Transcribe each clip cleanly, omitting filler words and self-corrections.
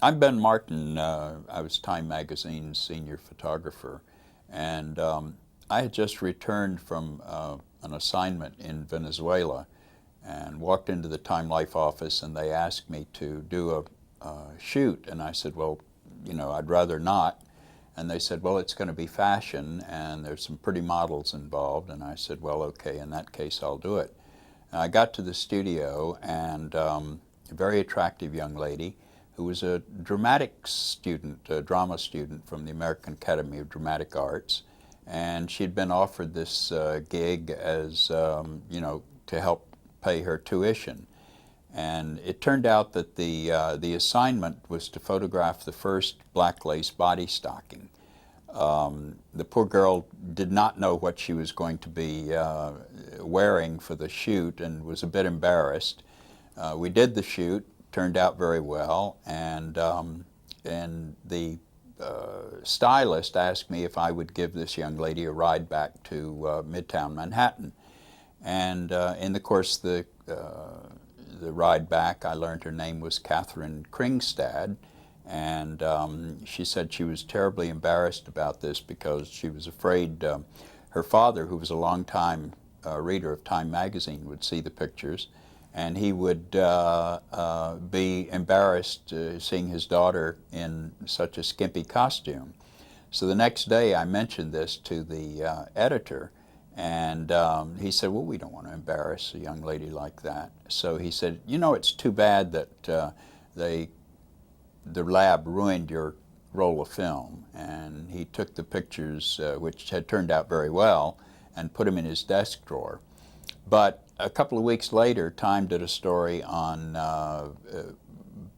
I'm Ben Martin. I was Time Magazine's senior photographer, and I had just returned from an assignment in Venezuela and walked into the Time Life office, and they asked me to do a shoot, and I said, well, I'd rather not. And they said, well, it's going to be fashion, and there's some pretty models involved. And I said, well, okay, in that case, I'll do it. And I got to the studio, and a very attractive young lady who was a dramatic student, a drama student from the American Academy of Dramatic Arts. And she'd been offered this gig as, to help pay her tuition. And it turned out that the assignment was to photograph the first black lace body stocking. The poor girl did not know what she was going to be wearing for the shoot and was a bit embarrassed. We did the shoot, turned out very well, and the stylist asked me if I would give this young lady a ride back to Midtown Manhattan. And in the course of the ride back, I learned her name was Catherine Kringstad, and she said she was terribly embarrassed about this because she was afraid her father, who was a longtime reader of Time magazine, would see the pictures, and he would be embarrassed seeing his daughter in such a skimpy costume. So the next day I mentioned this to the editor, and he said, well, we don't want to embarrass a young lady like that. So he said, it's too bad that the lab ruined your roll of film. And he took the pictures, which had turned out very well, and put them in his desk drawer. But a couple of weeks later, Time did a story on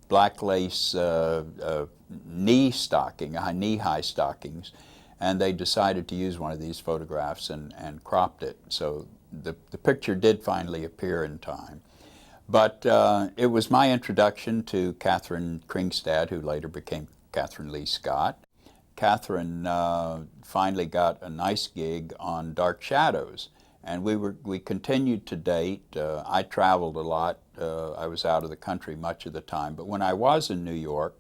black lace knee-high stockings, and they decided to use one of these photographs and cropped it. So the picture did finally appear in Time. But it was my introduction to Catherine Kringstad, who later became Catherine Lee Scott. Catherine finally got a nice gig on Dark Shadows, and we continued to date. I traveled a lot. I was out of the country much of the time. But when I was in New York,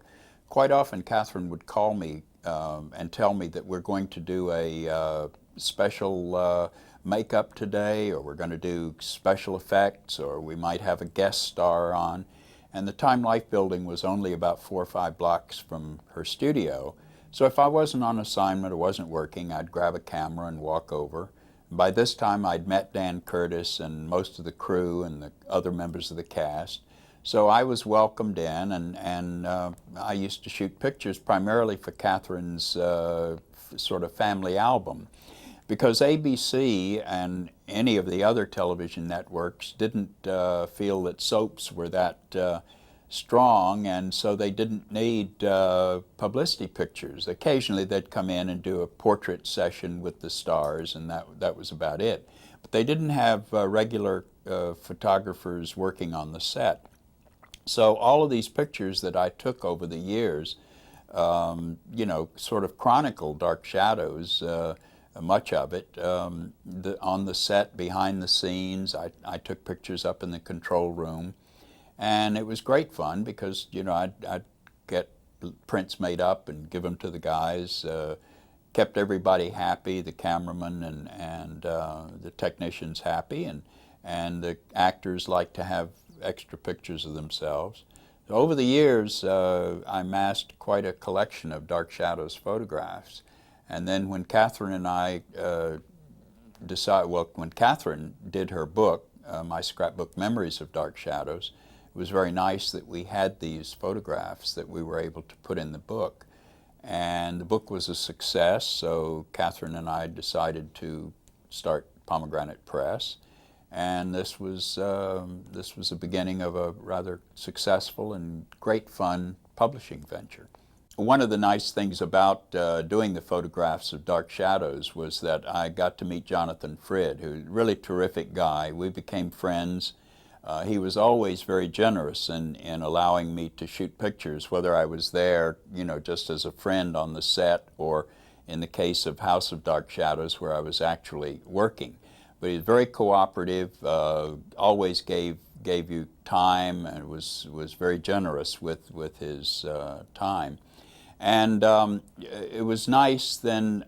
quite often Catherine would call me and tell me that we're going to do a special makeup today, or we're going to do special effects, or we might have a guest star on. And the Time Life building was only about 4 or 5 blocks from her studio. So if I wasn't on assignment or wasn't working, I'd grab a camera and walk over. By this time, I'd met Dan Curtis and most of the crew and the other members of the cast. So I was welcomed in, and I used to shoot pictures primarily for Catherine's sort of family album, because ABC and any of the other television networks didn't feel that soaps were that strong, and so they didn't need publicity pictures. Occasionally they'd come in and do a portrait session with the stars, and that was about it. But they didn't have regular photographers working on the set. So all of these pictures that I took over the years, sort of chronicle Dark Shadows, much of it. On the set, behind the scenes, I took pictures up in the control room. And it was great fun because, I'd get prints made up and give them to the guys. Kept everybody happy, the cameraman and the technicians happy, and the actors liked to have extra pictures of themselves. So over the years, I amassed quite a collection of Dark Shadows photographs. And then when Catherine and I when Catherine did her book, my scrapbook Memories of Dark Shadows, it was very nice that we had these photographs that we were able to put in the book. And the book was a success, so Catherine and I decided to start Pomegranate Press. And this was the beginning of a rather successful and great fun publishing venture. One of the nice things about doing the photographs of Dark Shadows was that I got to meet Jonathan Frid, who's a really terrific guy. We became friends. He was always very generous in allowing me to shoot pictures, whether I was there, just as a friend on the set, or in the case of House of Dark Shadows, where I was actually working. But he was very cooperative, always gave gave you time and was very generous with his time. And it was nice then,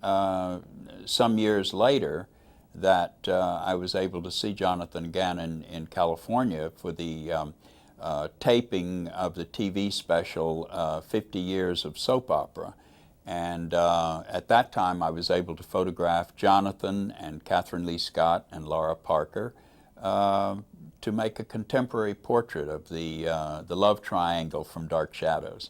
some years later, that I was able to see Jonathan again in California for the taping of the TV special 50 Years of Soap Opera. And at that time I was able to photograph Jonathan and Catherine Lee Scott and Laura Parker to make a contemporary portrait of the love triangle from Dark Shadows.